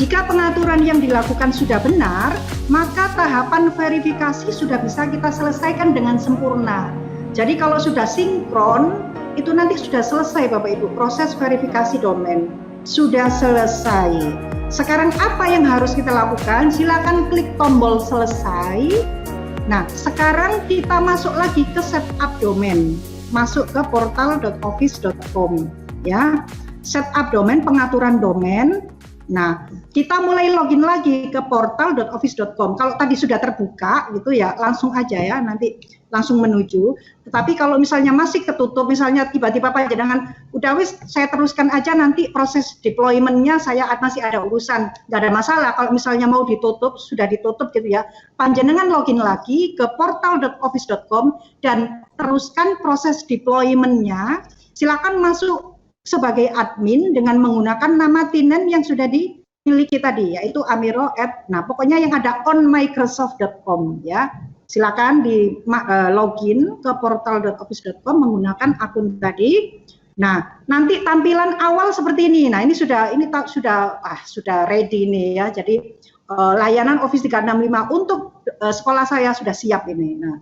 Jika pengaturan yang dilakukan sudah benar, maka tahapan verifikasi sudah bisa kita selesaikan dengan sempurna. Jadi kalau sudah sinkron, itu nanti sudah selesai Bapak Ibu, proses verifikasi domain. Sudah selesai. Sekarang apa yang harus kita lakukan? Silakan klik tombol selesai. Nah, sekarang kita masuk lagi ke setup domain. Masuk ke portal.office.com ya. Setup domain, pengaturan domain. Nah, kita mulai login lagi ke portal.office.com. Kalau tadi sudah terbuka gitu ya, langsung aja ya, nanti langsung menuju. Tetapi kalau misalnya masih ketutup, misalnya tiba-tiba panjenengan, udah wis saya teruskan aja nanti proses deployment-nya saya masih ada urusan, nggak ada masalah. Kalau misalnya mau ditutup, sudah ditutup gitu ya, panjenengan login lagi ke portal.office.com dan teruskan proses deployment-nya. Silakan masuk sebagai admin dengan menggunakan nama tenant yang sudah dimiliki tadi, yaitu Amiro @ nah pokoknya yang ada onmicrosoft.com ya. Silakan di login ke portal.office.com menggunakan akun tadi. Nah, nanti tampilan awal seperti ini. Nah, ini sudah ready nih ya. Jadi layanan Office 365 untuk sekolah saya sudah siap ini. Nah,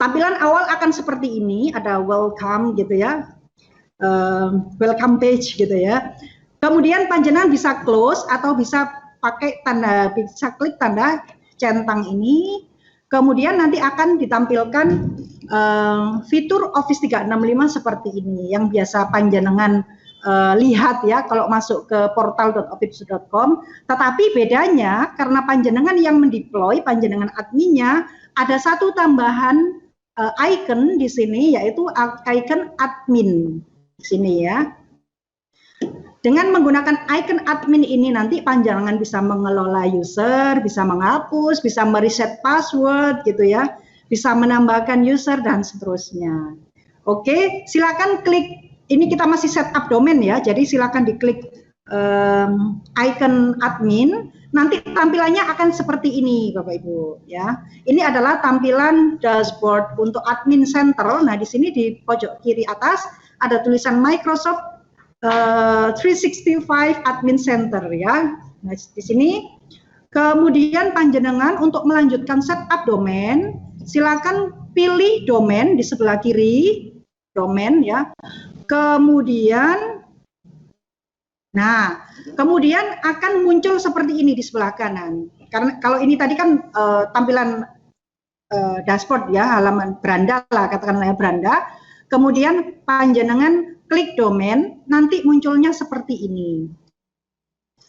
tampilan awal akan seperti ini, ada welcome gitu ya. Welcome page gitu ya. Kemudian panjenengan bisa close atau bisa pakai tanda, bisa klik tanda centang ini. Kemudian nanti akan ditampilkan fitur Office 365 seperti ini yang biasa panjenengan lihat ya kalau masuk ke portal.office.com. Tetapi bedanya karena panjenengan yang mendeploy, panjenengan adminnya, ada satu tambahan icon di sini yaitu icon admin. Sini ya. Dengan menggunakan icon admin ini nanti panjenengan bisa mengelola user, bisa menghapus, bisa mereset password gitu ya, bisa menambahkan user dan seterusnya. Oke, silakan klik. Ini kita masih setup domain ya, jadi silakan diklik icon admin. Nanti tampilannya akan seperti ini Bapak Ibu ya. Ini adalah tampilan dashboard untuk admin center. Nah, di sini di pojok kiri atas ada tulisan Microsoft 365 Admin Center ya. Nah, di sini kemudian panjenengan untuk melanjutkan setup domain, silakan pilih domain di sebelah kiri, domain ya. Kemudian akan muncul seperti ini di sebelah kanan. Karena kalau ini tadi kan tampilan dashboard ya, halaman beranda lah, katakanlah ya beranda. Kemudian panjenengan klik domain, nanti munculnya seperti ini.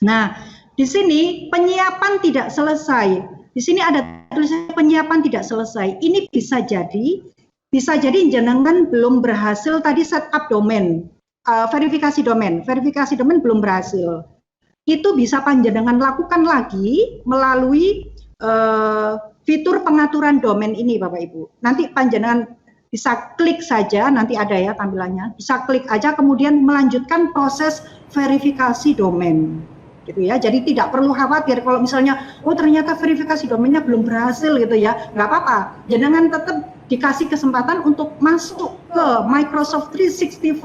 Nah, di sini penyiapan tidak selesai. Di sini ada tulisan penyiapan tidak selesai. Ini bisa jadi jenengan belum berhasil tadi setup domain, verifikasi domain belum berhasil. Itu bisa panjenengan lakukan lagi melalui fitur pengaturan domain ini Bapak Ibu. Nanti panjenengan bisa klik saja, nanti ada ya tampilannya, bisa klik aja kemudian melanjutkan proses verifikasi domain gitu ya. Jadi tidak perlu khawatir kalau misalnya ternyata verifikasi domainnya belum berhasil gitu ya, nggak apa-apa, jenengan tetap dikasih kesempatan untuk masuk ke Microsoft 365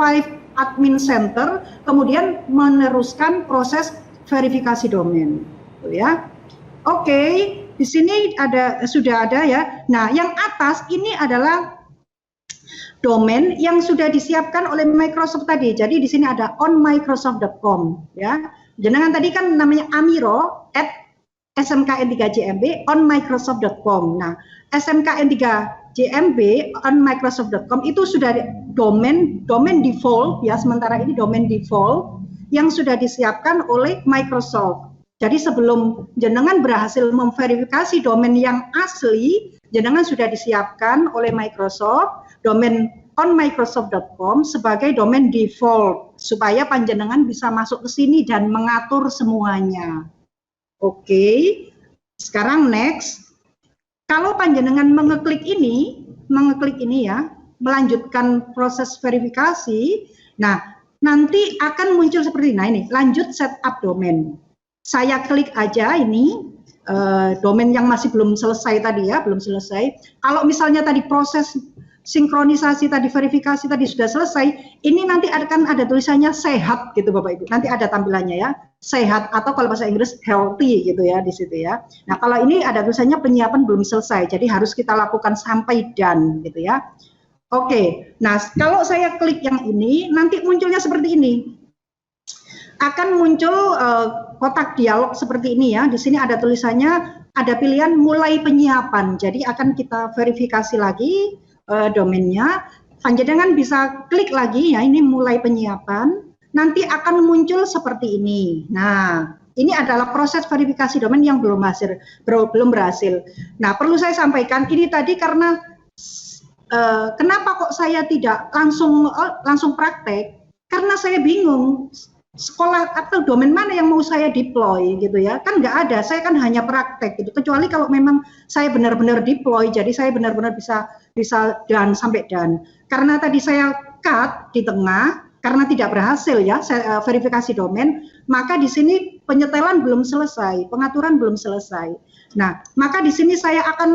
Admin Center kemudian meneruskan proses verifikasi domain gitu ya. Oke, di sini sudah ada ya. Nah, yang atas ini adalah domain yang sudah disiapkan oleh Microsoft tadi. Jadi di sini ada onmicrosoft.com ya. Jenengan tadi kan namanya Amiro @ smkn3jmb onmicrosoft.com. Nah, smkn3jmb onmicrosoft.com itu sudah domain default ya, sementara ini domain default yang sudah disiapkan oleh Microsoft. Jadi sebelum jenengan berhasil memverifikasi domain yang asli, jenengan sudah disiapkan oleh Microsoft domain onmicrosoft.com sebagai domain default supaya panjenengan bisa masuk ke sini dan mengatur semuanya. Oke. Sekarang next. Kalau panjenengan mengeklik ini ya, melanjutkan proses verifikasi. Nah, nanti akan muncul seperti ini. Nah, ini lanjut setup domain. Saya klik aja ini domain yang masih belum selesai tadi ya, belum selesai. Kalau misalnya tadi proses sinkronisasi tadi, verifikasi tadi sudah selesai, ini nanti akan ada tulisannya sehat gitu Bapak Ibu. Nanti ada tampilannya ya. sehat, atau kalau bahasa Inggris healthy gitu ya di situ ya. Nah, kalau ini ada tulisannya penyiapan belum selesai, jadi harus kita lakukan sampai done gitu ya. Oke, nah kalau saya klik yang ini, nanti munculnya seperti ini. Akan muncul kotak dialog seperti ini ya. Di sini ada tulisannya, ada pilihan mulai penyiapan. Jadi akan kita verifikasi lagi domainnya. Panjenengan bisa klik lagi ya, ini mulai penyiapan. Nanti akan muncul seperti ini. Nah, ini adalah proses verifikasi domain yang belum berhasil. Nah, perlu saya sampaikan ini tadi karena kenapa kok saya tidak langsung praktek? Karena saya bingung sekolah atau domain mana yang mau saya deploy gitu ya, kan nggak ada, saya kan hanya praktek gitu, kecuali kalau memang saya benar-benar deploy, jadi saya benar-benar bisa dan sampai dan. Karena tadi saya cut di tengah karena tidak berhasil ya saya verifikasi domain, maka di sini penyetelan belum selesai, pengaturan belum selesai. Nah, maka di sini saya akan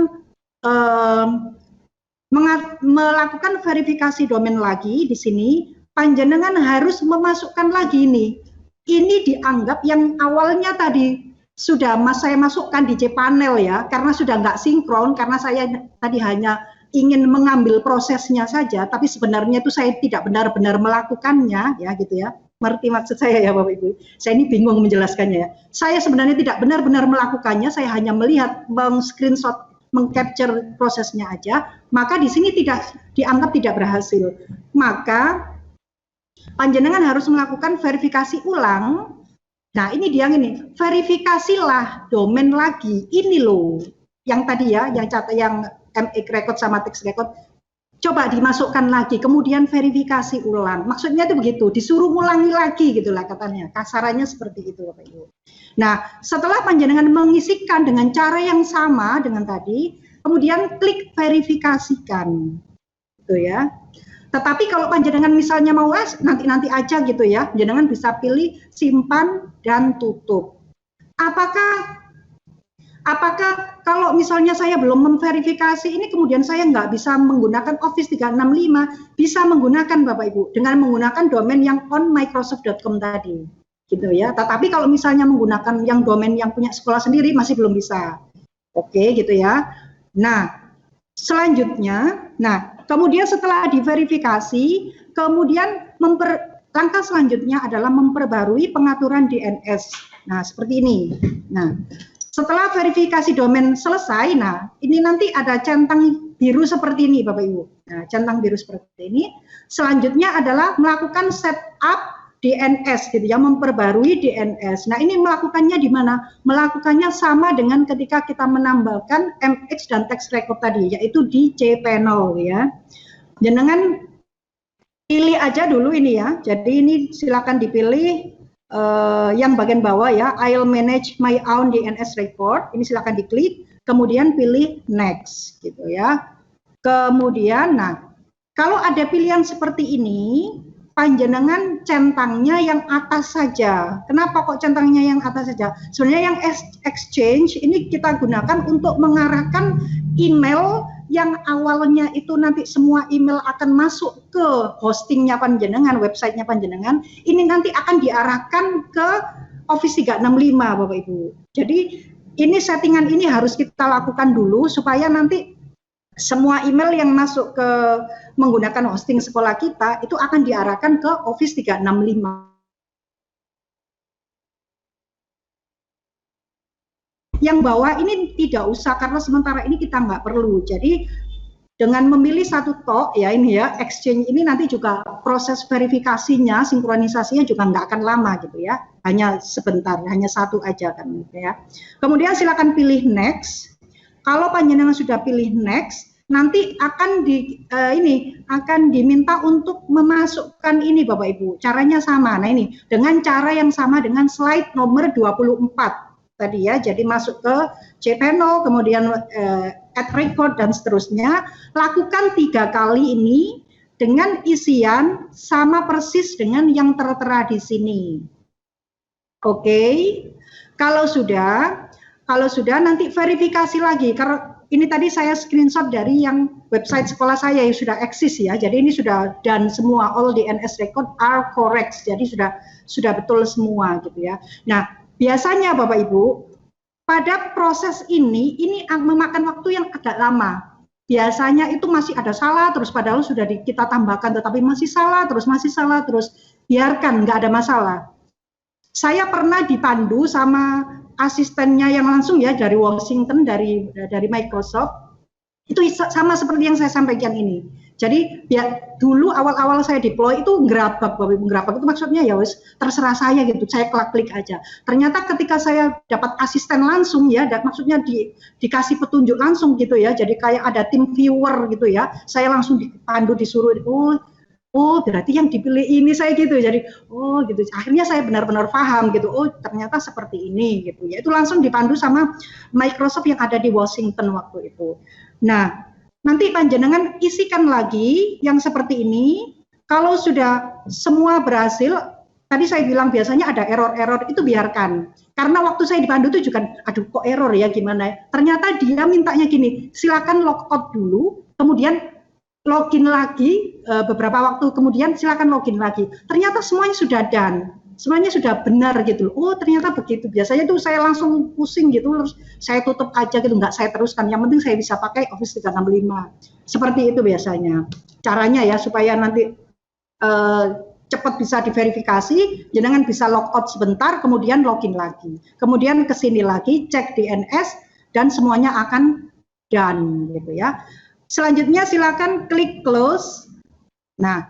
melakukan verifikasi domain lagi di sini. Panjenengan harus memasukkan lagi nih. Ini dianggap yang awalnya tadi sudah saya masukkan di cPanel ya, karena sudah nggak sinkron, karena saya tadi hanya ingin mengambil prosesnya saja, tapi sebenarnya itu saya tidak benar-benar melakukannya ya gitu ya. Mengerti maksud saya ya Bapak Ibu? Saya ini bingung menjelaskannya ya. Saya sebenarnya tidak benar-benar melakukannya, saya hanya melihat screenshot, mengcapture prosesnya aja, maka di sini dianggap tidak berhasil. Maka panjenengan harus melakukan verifikasi ulang. Nah, ini dia ini, verifikasilah domain lagi. Ini loh, yang tadi ya, yang MX record sama text record, coba dimasukkan lagi, kemudian verifikasi ulang. Maksudnya itu begitu, disuruh ulangi lagi gitulah katanya. Kasarannya seperti itu, Bapak Ibu. Nah, setelah panjenengan mengisikan dengan cara yang sama dengan tadi, kemudian klik verifikasikan, gitu ya. Tetapi kalau panjenengan misalnya mau nanti aja gitu ya, panjenengan bisa pilih simpan dan tutup. Apakah kalau misalnya saya belum memverifikasi ini, kemudian saya nggak bisa menggunakan Office 365, bisa menggunakan Bapak Ibu dengan menggunakan domain yang onmicrosoft.com tadi, gitu ya. Tetapi kalau misalnya menggunakan yang domain yang punya sekolah sendiri masih belum bisa. Oke, gitu ya. Nah, selanjutnya, kemudian setelah diverifikasi, kemudian langkah selanjutnya adalah memperbarui pengaturan DNS. Nah, seperti ini. Nah, setelah verifikasi domain selesai, nah ini nanti ada centang biru seperti ini Bapak Ibu. Nah, centang biru seperti ini. Selanjutnya adalah melakukan setup DNS gitu ya, memperbarui DNS. Nah, ini melakukannya di mana? Melakukannya sama dengan ketika kita menambahkan MX dan text record tadi, yaitu di cPanel ya. Jenengan pilih aja dulu ini ya. Jadi ini silakan dipilih yang bagian bawah ya, I'll manage my own DNS record. Ini silakan diklik, kemudian pilih next gitu ya. Kemudian, nah kalau ada pilihan seperti ini, panjenengan centangnya yang atas saja. Kenapa kok centangnya yang atas saja? Sebenarnya yang exchange ini kita gunakan untuk mengarahkan email yang awalnya itu nanti semua email akan masuk ke hostingnya panjenengan, websitenya panjenengan. Ini nanti akan diarahkan ke Office 365 Bapak Ibu. Jadi ini settingan ini harus kita lakukan dulu supaya nanti semua email yang masuk ke menggunakan hosting sekolah kita itu akan diarahkan ke Office 365. Yang bawah ini tidak usah karena sementara ini kita nggak perlu. Jadi dengan memilih satu tok ya ini ya, Exchange ini nanti juga proses verifikasinya, sinkronisasinya juga nggak akan lama gitu ya. Hanya sebentar, hanya satu aja kan gitu ya. Kemudian silakan pilih next. Kalau panjenengan sudah pilih next, nanti akan diminta untuk memasukkan ini Bapak Ibu. Caranya sama. Nah ini dengan cara yang sama dengan slide nomor 24 tadi ya. Jadi masuk ke cPanel, kemudian add record dan seterusnya. Lakukan 3 kali ini dengan isian sama persis dengan yang tertera di sini. Oke. Kalau sudah nanti verifikasi lagi. ini tadi saya screenshot dari yang website sekolah saya yang sudah eksis ya. Jadi ini sudah dan semua all DNS record are correct. Jadi sudah betul semua gitu ya. Nah, biasanya Bapak Ibu pada proses ini memakan waktu yang agak lama. Biasanya itu masih ada salah terus padahal sudah kita tambahkan tetapi masih salah terus biarkan nggak ada masalah. Saya pernah dipandu sama asistennya yang langsung ya dari Washington dari Microsoft itu sama seperti yang saya sampaikan ini. Jadi dulu awal-awal saya deploy itu ngerabak itu maksudnya ya wis terserah saya gitu, saya klik aja. Ternyata ketika saya dapat asisten langsung ya, maksudnya dikasih petunjuk langsung gitu ya, jadi kayak ada tim viewer gitu ya, saya langsung dipandu disuruh, oh berarti yang dipilih ini saya gitu, jadi oh gitu. Akhirnya saya benar-benar paham gitu, oh ternyata seperti ini gitu ya. Itu langsung dipandu sama Microsoft yang ada di Washington waktu itu. Nah, nanti panjenengan isikan lagi yang seperti ini. Kalau sudah semua berhasil, tadi saya bilang biasanya ada error-error itu biarkan. Karena waktu saya dipandu itu juga, aduh kok error ya gimana ya. Ternyata dia mintanya gini, silakan logout dulu, kemudian login lagi, beberapa waktu kemudian silakan login lagi. Ternyata semuanya sudah done, semuanya sudah benar gitu. Oh ternyata begitu. Biasanya tuh saya langsung pusing gitu, terus saya tutup aja gitu, nggak saya teruskan. Yang penting saya bisa pakai Office 365. Seperti itu biasanya. Caranya ya supaya nanti cepat bisa diverifikasi, jangan bisa logout sebentar, kemudian login lagi. Kemudian ke sini lagi, cek DNS, dan semuanya akan done gitu ya. Selanjutnya silakan klik close. Nah,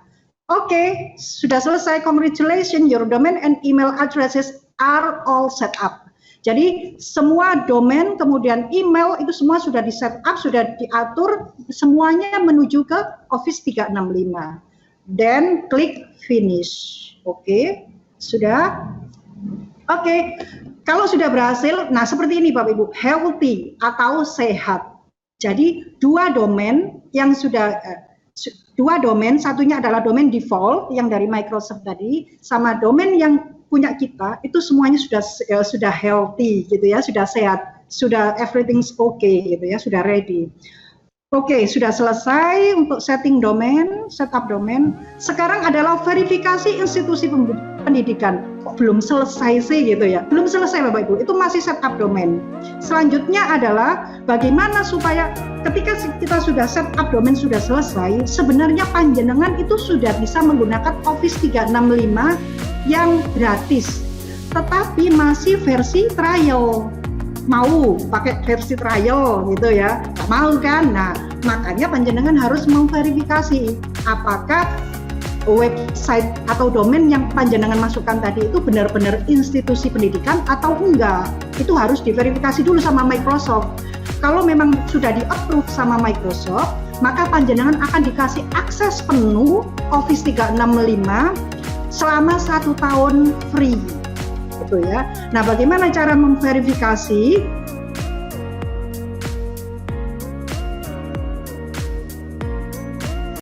oke, sudah selesai. Congratulations, your domain and email addresses are all set up. Jadi semua domain kemudian email itu semua sudah di set up, sudah diatur, semuanya menuju ke Office 365. Then klik finish. Oke, sudah. Oke, kalau sudah berhasil, nah seperti ini Bapak Ibu, healthy atau sehat. Jadi dua domain yang sudah satunya adalah domain default yang dari Microsoft tadi, sama domain yang punya kita itu semuanya sudah healthy gitu ya, sudah sehat, sudah everything's okay gitu ya, sudah ready. Oke, sudah selesai untuk setting domain, setup domain. Sekarang adalah verifikasi institusi pendidikan. Kok belum selesai sih gitu ya? Belum selesai Bapak Ibu, itu masih setup domain. Selanjutnya adalah bagaimana supaya ketika kita sudah setup domain sudah selesai, sebenarnya panjenengan itu sudah bisa menggunakan Office 365 yang gratis. Tetapi masih versi trial. Mau pakai versi trial gitu ya, nggak mau kan? Nah, makanya panjenengan harus memverifikasi apakah website atau domain yang panjenengan masukkan tadi itu benar-benar institusi pendidikan atau enggak. Itu harus diverifikasi dulu sama Microsoft. Kalau memang sudah di-approve sama Microsoft, maka panjenengan akan dikasih akses penuh Office 365 selama 1 tahun free. Gitu ya. Nah, bagaimana cara memverifikasi?